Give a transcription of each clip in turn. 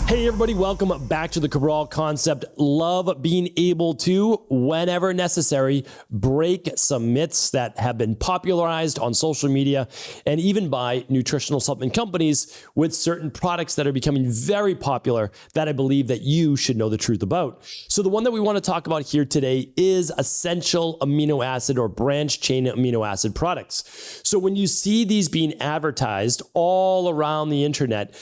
Hey everybody, welcome back to the Cabral Concept. Love being able to, whenever necessary, break some myths that have been popularized on social media and even by nutritional supplement companies with certain products that are becoming very popular that I believe that you should know the truth about. So the one that we want to talk about here today is essential amino acid or branched chain amino acid products. So when you see these being advertised all around the internet,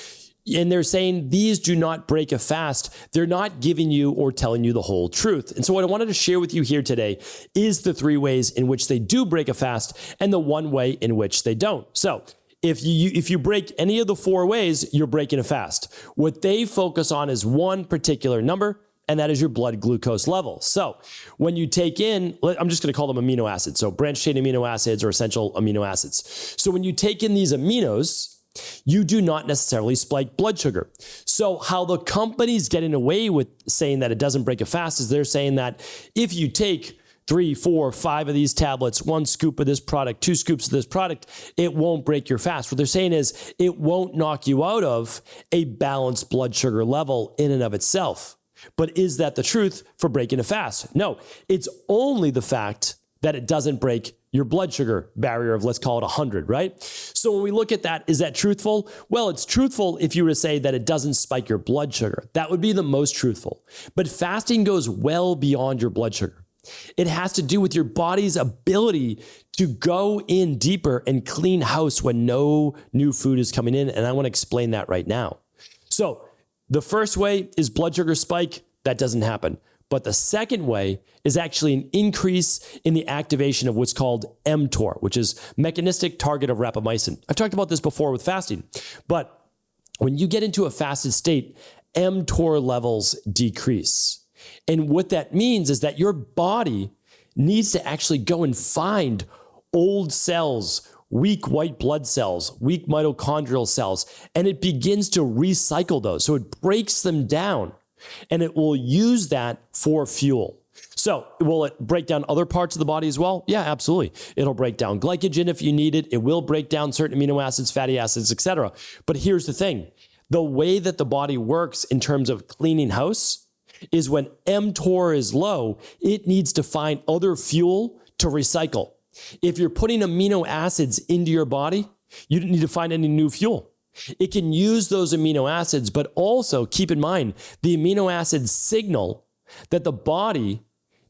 and they're saying these do not break a fast, they're not giving you or telling you the whole truth. And so what I wanted to share with you here today is the 3 ways in which they do break a fast and the 1 way in which they don't. So if you break any of the 4 ways, you're breaking a fast. What they focus on is one particular number, and that is your blood glucose level. So when you take in, I'm just going to call them amino acids. So branched chain amino acids or essential amino acids. So when you take in these aminos, you do not necessarily spike blood sugar. So how the company's getting away with saying that it doesn't break a fast is they're saying that if you take 3, 4, 5 of these tablets, 1 scoop of this product, 2 scoops of this product, it won't break your fast. What they're saying is it won't knock you out of a balanced blood sugar level in and of itself. But is that the truth for breaking a fast? No, it's only the fact that it doesn't break your blood sugar barrier of, let's call it 100, right? So when we look at that, is that truthful? Well, it's truthful if you were to say that it doesn't spike your blood sugar. That would be the most truthful. But fasting goes well beyond your blood sugar. It has to do with your body's ability to go in deeper and clean house when no new food is coming in. And I want to explain that right now. So the first way is blood sugar spike. That doesn't happen. But the second way is actually an increase in the activation of what's called mTOR, which is mechanistic target of rapamycin. I've talked about this before with fasting, but when you get into a fasted state, mTOR levels decrease. And what that means is that your body needs to actually go and find old cells, weak white blood cells, weak mitochondrial cells, and it begins to recycle those. So it breaks them down. And it will use that for fuel. So will it break down other parts of the body as well? Yeah, absolutely. It'll break down glycogen if you need it. It will break down certain amino acids, fatty acids, etc. But here's the thing. The way that the body works in terms of cleaning house is when mTOR is low, it needs to find other fuel to recycle. If you're putting amino acids into your body, you don't need to find any new fuel. It can use those amino acids, but also keep in mind, the amino acids signal that the body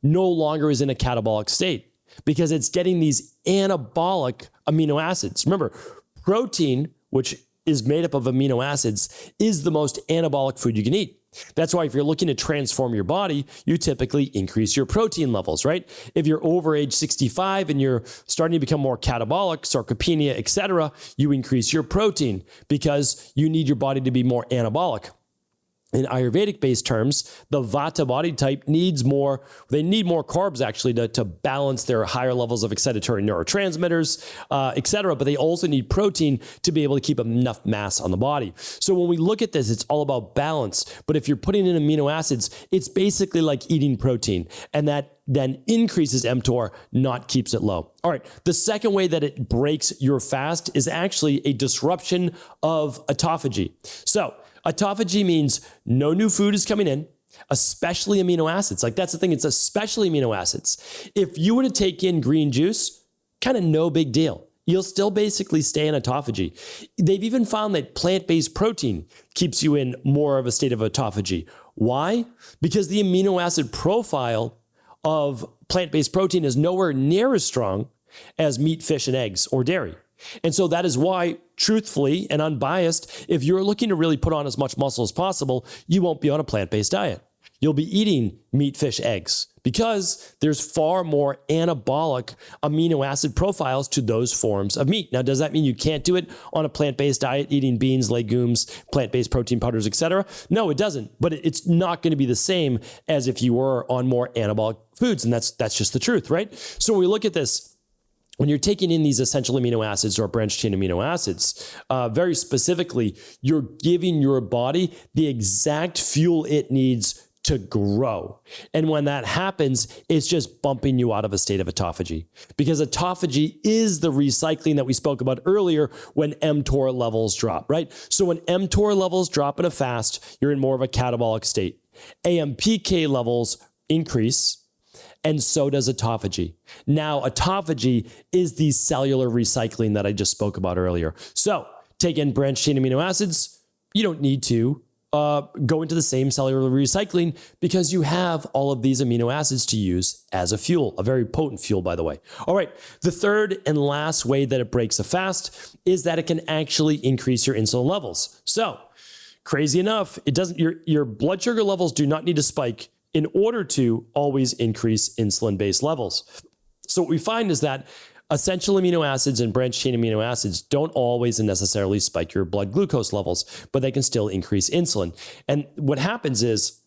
no longer is in a catabolic state because it's getting these anabolic amino acids. Remember, protein, which is made up of amino acids, is the most anabolic food you can eat. That's why if you're looking to transform your body, you typically increase your protein levels, right? If you're over age 65 and you're starting to become more catabolic, sarcopenia, etc., you increase your protein because you need your body to be more anabolic. In Ayurvedic-based terms, the Vata body type needs more, they need more carbs actually to balance their higher levels of excitatory neurotransmitters, etc. But they also need protein to be able to keep enough mass on the body. So when we look at this, it's all about balance. But if you're putting in amino acids, it's basically like eating protein. And that then increases mTOR, not keeps it low. All right, the second way that it breaks your fast is actually a disruption of autophagy. So autophagy means no new food is coming in, especially amino acids. Like that's the thing, it's especially amino acids. If you were to take in green juice, kind of no big deal. You'll still basically stay in autophagy. They've even found that plant-based protein keeps you in more of a state of autophagy. Why? Because the amino acid profile of plant-based protein is nowhere near as strong as meat, fish, and eggs or dairy. And so that is why, truthfully and unbiased, if you're looking to really put on as much muscle as possible, you won't be on a plant-based diet. You'll be eating meat, fish, eggs because there's far more anabolic amino acid profiles to those forms of meat. Now, does that mean you can't do it on a plant-based diet, eating beans, legumes, plant-based protein powders, etc.? No, it doesn't. But it's not going to be the same as if you were on more anabolic foods. And that's just the truth, right? So when we look at this, when you're taking in these essential amino acids or branched chain amino acids, very specifically, you're giving your body the exact fuel it needs to grow. And when that happens, it's just bumping you out of a state of autophagy, because autophagy is the recycling that we spoke about earlier when mTOR levels drop, right? So when mTOR levels drop in a fast, you're in more of a catabolic state. AMPK levels increase, and so does autophagy. Now, autophagy is the cellular recycling that I just spoke about earlier. So take in branched chain amino acids, you don't need to go into the same cellular recycling because you have all of these amino acids to use as a fuel, a very potent fuel, by the way. All right, the third and last way that it breaks a fast is that it can actually increase your insulin levels. So crazy enough, it doesn't, your blood sugar levels do not need to spike in order to always increase insulin-based levels. So what we find is that essential amino acids and branched chain amino acids don't always and necessarily spike your blood glucose levels, but they can still increase insulin. And what happens is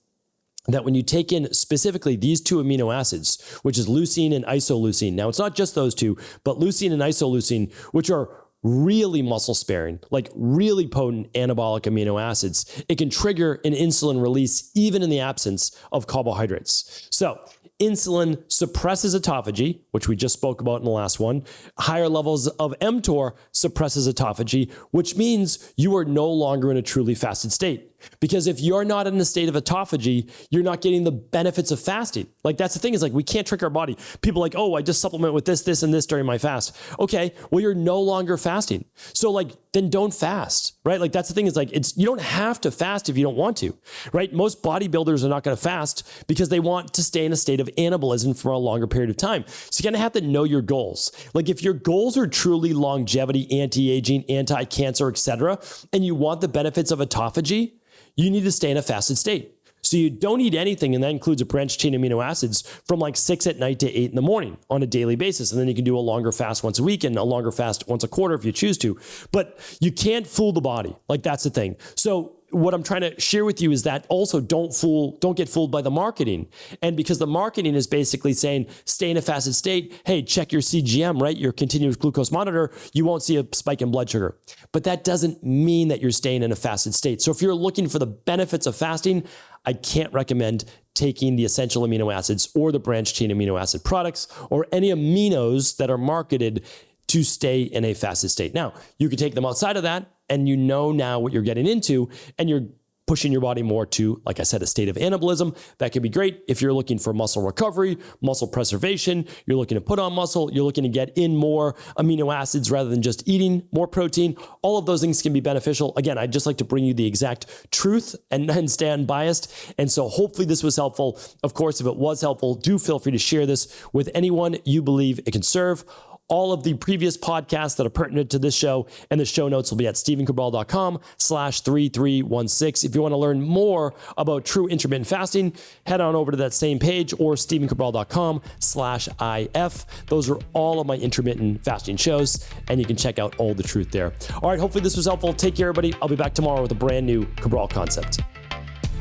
that when you take in specifically these two amino acids, which is leucine and isoleucine, now it's not just those two, but leucine and isoleucine, which are really muscle sparing, like really potent anabolic amino acids, it can trigger an insulin release even in the absence of carbohydrates. So insulin suppresses autophagy, which we just spoke about in the last one. Higher levels of mTOR suppresses autophagy, which means you are no longer in a truly fasted state. Because if you're not in a state of autophagy, you're not getting the benefits of fasting. Like that's the thing, is like we can't trick our body. People are like, oh, I just supplement with this, this, and this during my fast. Okay, well, you're no longer fasting. So like, then don't fast, right? Like that's the thing, is like, you don't have to fast if you don't want to, right? Most bodybuilders are not going to fast because they want to stay in a state of anabolism for a longer period of time. So you're going to have to know your goals. Like if your goals are truly longevity, anti-aging, anti-cancer, etc., and you want the benefits of autophagy, you need to stay in a fasted state. So you don't eat anything, and that includes a branched chain amino acids, from like 6 at night to 8 in the morning on a daily basis. And then you can do a longer fast once a week and a longer fast once a quarter if you choose to. But you can't fool the body. Like that's the thing. So what I'm trying to share with you is that also don't get fooled by the marketing. And because the marketing is basically saying, stay in a fasted state, hey, check your CGM, right? Your continuous glucose monitor, you won't see a spike in blood sugar. But that doesn't mean that you're staying in a fasted state. So if you're looking for the benefits of fasting, I can't recommend taking the essential amino acids or the branched chain amino acid products or any aminos that are marketed to stay in a fasted state. Now, you can take them outside of that, and you know now what you're getting into, and you're pushing your body more to, like I said, a state of anabolism. That can be great if you're looking for muscle recovery, muscle preservation, you're looking to put on muscle, you're looking to get in more amino acids rather than just eating more protein. All of those things can be beneficial. Again, I'd just like to bring you the exact truth and stay unbiased. And so hopefully this was helpful. Of course, if it was helpful, do feel free to share this with anyone you believe it can serve. All of the previous podcasts that are pertinent to this show and the show notes will be at stephencabral.com/3316. If you want to learn more about true intermittent fasting, head on over to that same page, or stephencabral.com/IF. Those are all of my intermittent fasting shows, and you can check out all the truth there. All right, hopefully this was helpful. Take care, everybody. I'll be back tomorrow with a brand new Cabral Concept.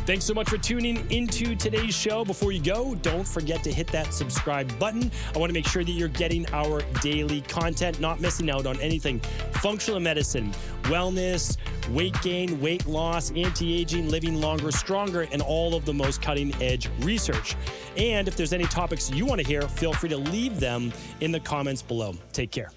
Thanks so much for tuning into today's show. Before you go, don't forget to hit that subscribe button. I want to make sure that you're getting our daily content, not missing out on anything. Functional medicine, wellness, weight gain, weight loss, anti-aging, living longer, stronger, and all of the most cutting-edge research. And if there's any topics you want to hear, feel free to leave them in the comments below. Take care.